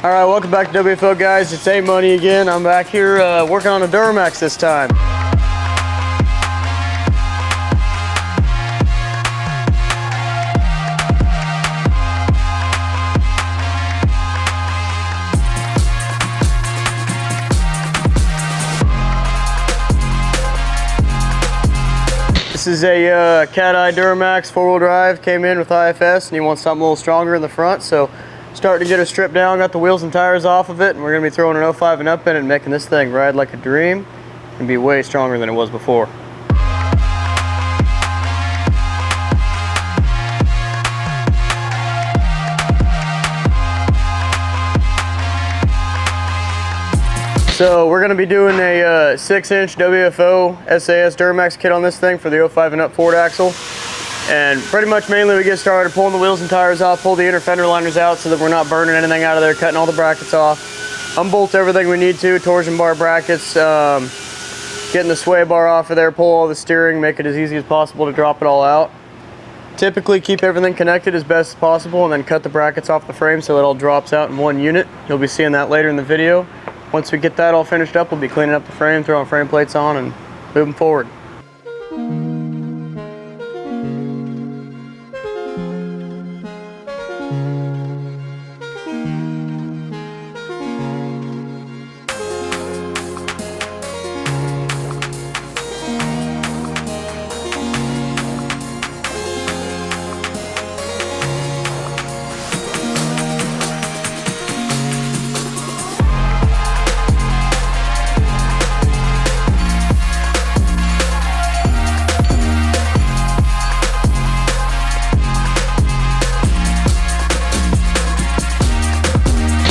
All right, welcome back to WFO, guys. It's A-Money again. I'm back here working on a Duramax this time. This is a cat-eye Duramax 4-wheel drive. Came in with IFS and he wants something a little stronger in the front, so starting to get it stripped down, got the wheels and tires off of it, and we're going to be throwing an 05 and up in it and making this thing ride like a dream and be way stronger than it was before. So we're going to be doing a 6-inch WFO SAS Duramax kit on this thing for the 05 and up Ford axle. And pretty much mainly we get started pulling the wheels and tires off, pull the inner fender liners out so that we're not burning anything out of there, cutting all the brackets off, unbolt everything we need to, torsion bar brackets, getting the sway bar off of there, pull all the steering, make it as easy as possible to drop it all out. Typically keep everything connected as best as possible and then cut the brackets off the frame so it all drops out in one unit. You'll be seeing that later in the video. Once we get that all finished up, we'll be cleaning up the frame, throwing frame plates on, and moving forward.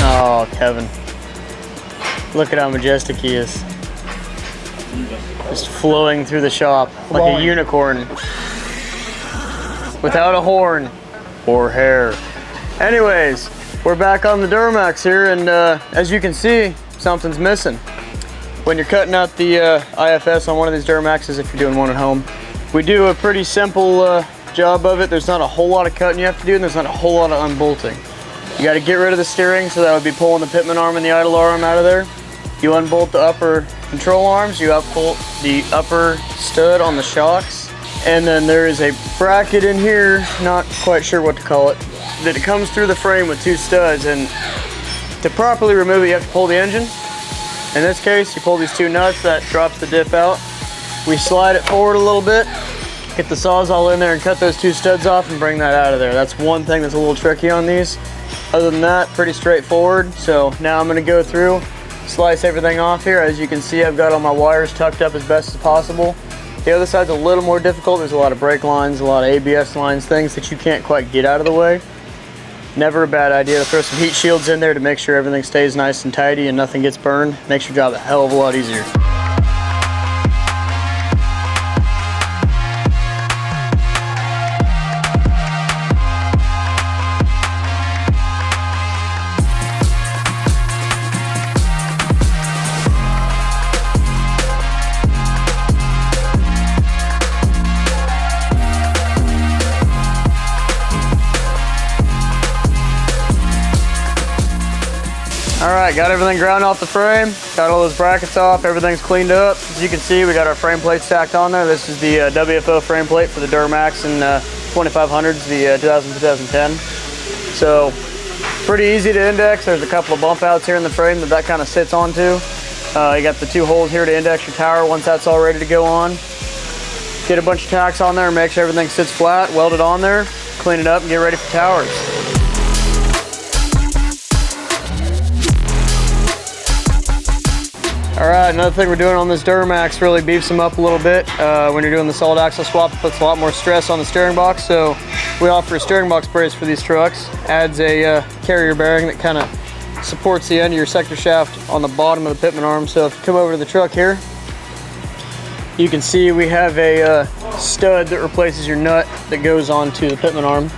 Oh, Kevin. Look at how majestic he is. Just flowing through the shop like a unicorn. Without a horn or hair. Anyways, we're back on the Duramax here, and as you can see, something's missing. When you're cutting out the IFS on one of these Duramaxes, if you're doing one at home, we do a pretty simple job of it. There's not a whole lot of cutting you have to do, and there's not a whole lot of unbolting. You got to get rid of the steering, so that would be pulling the pitman arm and the idle arm out of there. You unbolt the upper control arms, you unbolt the upper stud on the shocks, and then there is a bracket in here, not quite sure what to call it, that it comes through the frame with two studs, and to properly remove it you have to pull the engine. In this case, you pull these two nuts, that drops the diff out. We slide it forward a little bit, get the Sawzall in there and cut those two studs off and bring that out of there. That's one thing that's a little tricky on these. Other than that, pretty straightforward. So now I'm going to go through, slice everything off here. As you can see, I've got all my wires tucked up as best as possible. The other side's a little more difficult. There's a lot of brake lines, a lot of ABS lines, things that you can't quite get out of the way. Never a bad idea to throw some heat shields in there to make sure everything stays nice and tidy and nothing gets burned. Makes your job a hell of a lot easier. Alright, got everything ground off the frame, got all those brackets off, everything's cleaned up. As you can see, we got our frame plate stacked on there. This is the WFO frame plate for the Duramax and 2500s, the 2000-2010. So, pretty easy to index. There's a couple of bump outs here in the frame that kind of sits onto. You got the two holes here to index your tower once that's all ready to go on. Get a bunch of tacks on there, make sure everything sits flat, weld it on there, clean it up, and get ready for towers. Alright, another thing we're doing on this Duramax really beefs them up a little bit. When you're doing the solid axle swap, it puts a lot more stress on the steering box, so we offer a steering box brace for these trucks. Adds a carrier bearing that kind of supports the end of your sector shaft on the bottom of the pitman arm. So if you come over to the truck here, you can see we have a stud that replaces your nut that goes onto the pitman arm.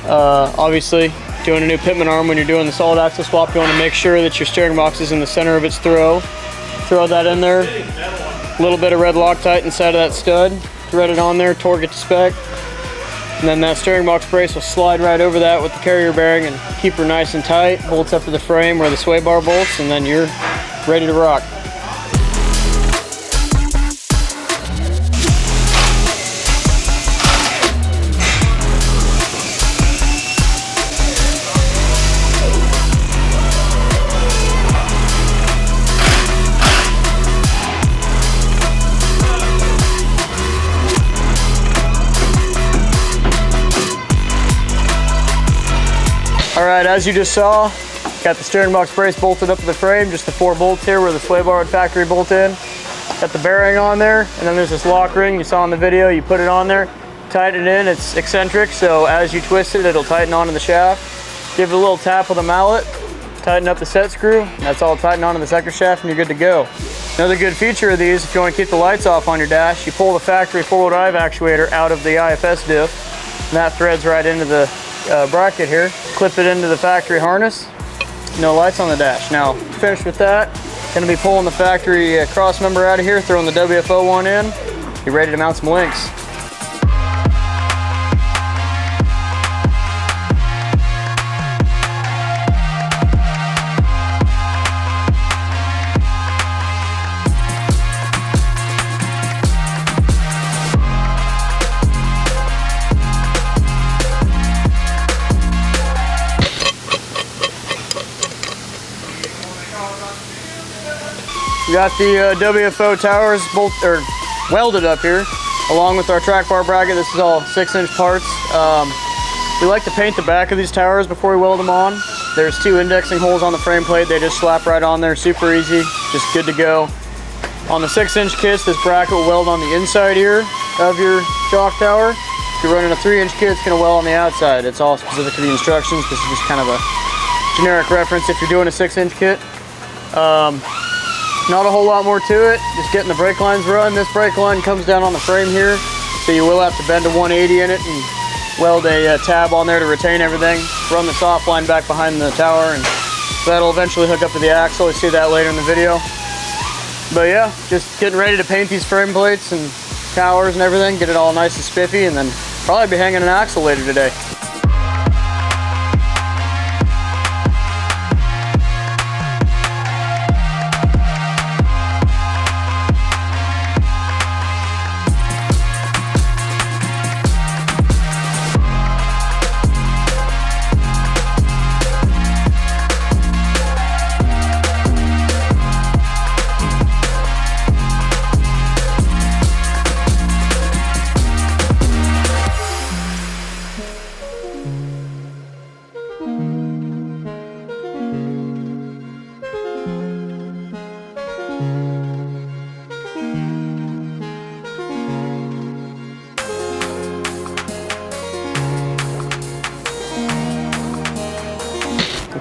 Obviously, doing a new pitman arm when you're doing the solid axle swap, you want to make sure that your steering box is in the center of its throw. Throw that in there, a little bit of red Loctite inside of that stud, thread it on there, torque it to spec. And then that steering box brace will slide right over that with the carrier bearing and keep her nice and tight. Bolts up to the frame where the sway bar bolts, and then you're ready to rock. Alright, as you just saw, got the steering box brace bolted up to the frame, just the 4 bolts here where the sway bar would factory bolt in. Got the bearing on there, and then there's this lock ring you saw in the video. You put it on there, tighten it in, it's eccentric, so as you twist it, it'll tighten onto the shaft. Give it a little tap with a mallet, tighten up the set screw, that's all tightened onto the sector shaft, and you're good to go. Another good feature of these, if you want to keep the lights off on your dash, you pull the factory 4-wheel drive actuator out of the IFS diff, and that threads right into the bracket here. Clip it into the factory harness. No lights on the dash. Now, finished with that, gonna be pulling the factory cross member out of here, throwing the WFO one in. Be ready to mount some links. We got the WFO towers welded up here, along with our track bar bracket. This is all 6-inch parts. We like to paint the back of these towers before we weld them on. There's 2 indexing holes on the frame plate. They just slap right on there, super easy, just good to go. On the 6-inch kits, this bracket will weld on the inside here of your shock tower. If you're running a 3-inch kit, it's gonna weld on the outside. It's all specific to the instructions. This is just kind of a generic reference if you're doing a 6-inch kit. Not a whole lot more to it, just getting the brake lines run. This brake line comes down on the frame here, so you will have to bend a 180 in it and weld a tab on there to retain everything. Run the soft line back behind the tower, and that'll eventually hook up to the axle. You'll see that later in the video. But yeah, just getting ready to paint these frame plates and towers and everything, get it all nice and spiffy, and then probably be hanging an axle later today.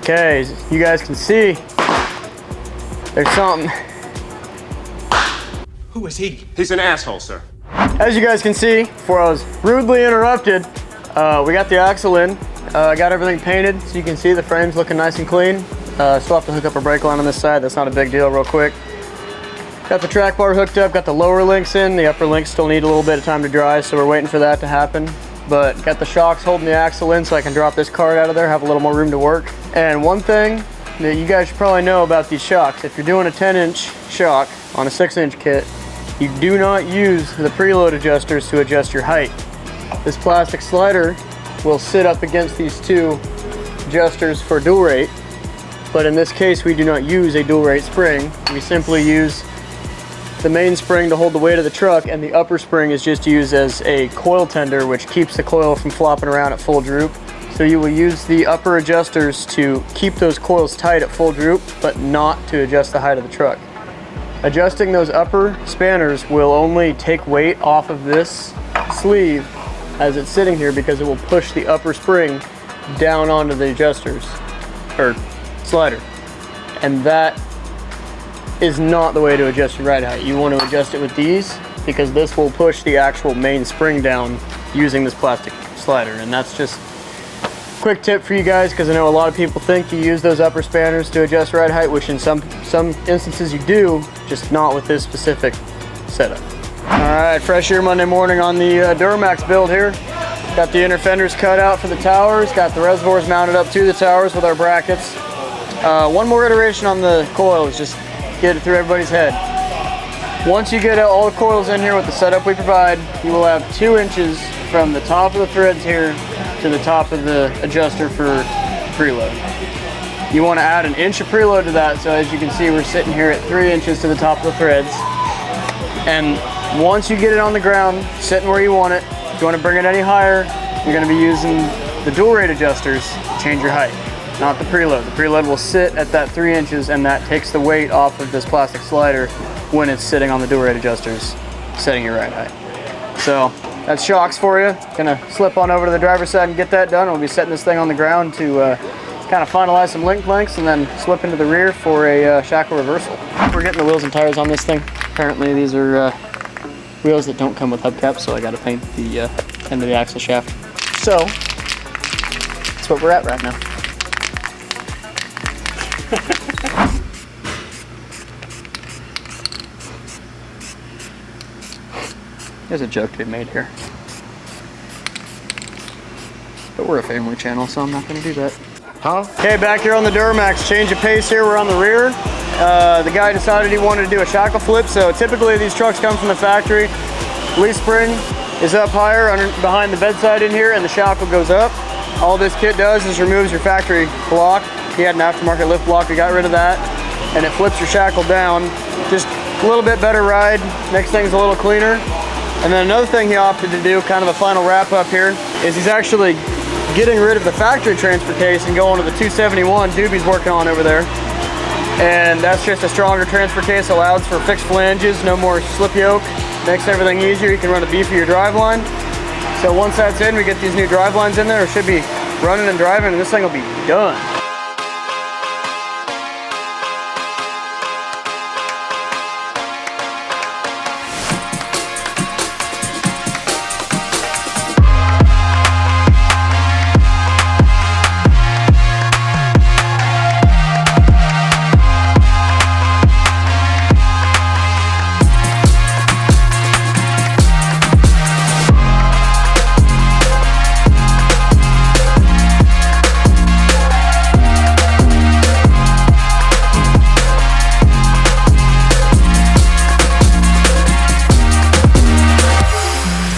Okay, as you guys can see, there's something. Who is he? He's an asshole, sir. As you guys can see, before I was rudely interrupted, we got the axle in. Got everything painted, so you can see the frame's looking nice and clean. Still have to hook up a brake line on this side. That's not a big deal, real quick. Got the track bar hooked up, got the lower links in. The upper links still need a little bit of time to dry, so we're waiting for that to happen. But got the shocks holding the axle in so I can drop this cart out of there, have a little more room to work. And one thing that you guys should probably know about these shocks, if you're doing a 10-inch shock on a 6-inch kit, you do not use the preload adjusters to adjust your height. This plastic slider will sit up against these 2 adjusters for dual rate, but in this case we do not use a dual rate spring. We simply use the main spring to hold the weight of the truck, and the upper spring is just used as a coil tender, which keeps the coil from flopping around at full droop. So you will use the upper adjusters to keep those coils tight at full droop, but not to adjust the height of the truck. Adjusting those upper spanners will only take weight off of this sleeve as it's sitting here, because it will push the upper spring down onto the adjusters, or slider. And that is not the way to adjust your ride height. You want to adjust it with these, because this will push the actual main spring down using this plastic slider. And that's just a quick tip for you guys, because I know a lot of people think you use those upper spanners to adjust ride height, which in some instances you do, just not with this specific setup. All right, fresh here Monday morning on the Duramax build here. Got the inner fenders cut out for the towers. Got the reservoirs mounted up to the towers with our brackets. One more iteration on the coils, just get it through everybody's head. Once you get all the coils in here with the setup we provide, you will have 2 inches from the top of the threads here to the top of the adjuster for preload. You want to add an inch of preload to that, so as you can see, we're sitting here at 3 inches to the top of the threads. And once you get it on the ground, sitting where you want it, if you want to bring it any higher, you're going to be using the dual rate adjusters to change your height, not the preload. The preload will sit at that 3 inches, and that takes the weight off of this plastic slider when it's sitting on the dual rate adjusters, setting your ride height. So that's shocks for you. Gonna slip on over to the driver's side and get that done. We'll be setting this thing on the ground to kind of finalize some link lengths and then slip into the rear for a shackle reversal. We're getting the wheels and tires on this thing. Apparently these are wheels that don't come with hubcaps, so I gotta paint the end of the axle shaft. So that's what we're at right now. There's a joke to be made here. But we're a family channel, so I'm not gonna do that. Okay, back here on the Duramax, change of pace here, we're on the rear. The guy decided he wanted to do a shackle flip, so typically these trucks come from the factory. Leaf spring is up higher behind the bedside in here, and the shackle goes up. All this kit does is removes your factory block. He had an aftermarket lift block, we got rid of that, and it flips your shackle down. Just a little bit better ride, makes things a little cleaner. And then another thing he opted to do, kind of a final wrap up here, is he's actually getting rid of the factory transfer case and going to the 271 Doobie's working on over there. And that's just a stronger transfer case, allows for fixed flanges, no more slip yoke, makes everything easier. You can run a beefier driveline. So once that's in, we get these new drivelines in there. It should be running and driving, and this thing will be done.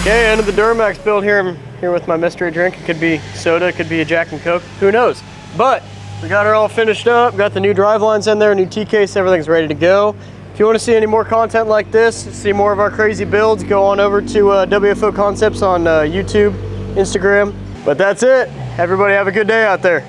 Okay, end of the Duramax build here. I'm here with my mystery drink. It could be soda, it could be a Jack and Coke, who knows? But we got her all finished up, got the new drive lines in there, new T-case, everything's ready to go. If you want to see any more content like this, see more of our crazy builds, go on over to WFO Concepts on YouTube, Instagram. But that's it. Everybody have a good day out there.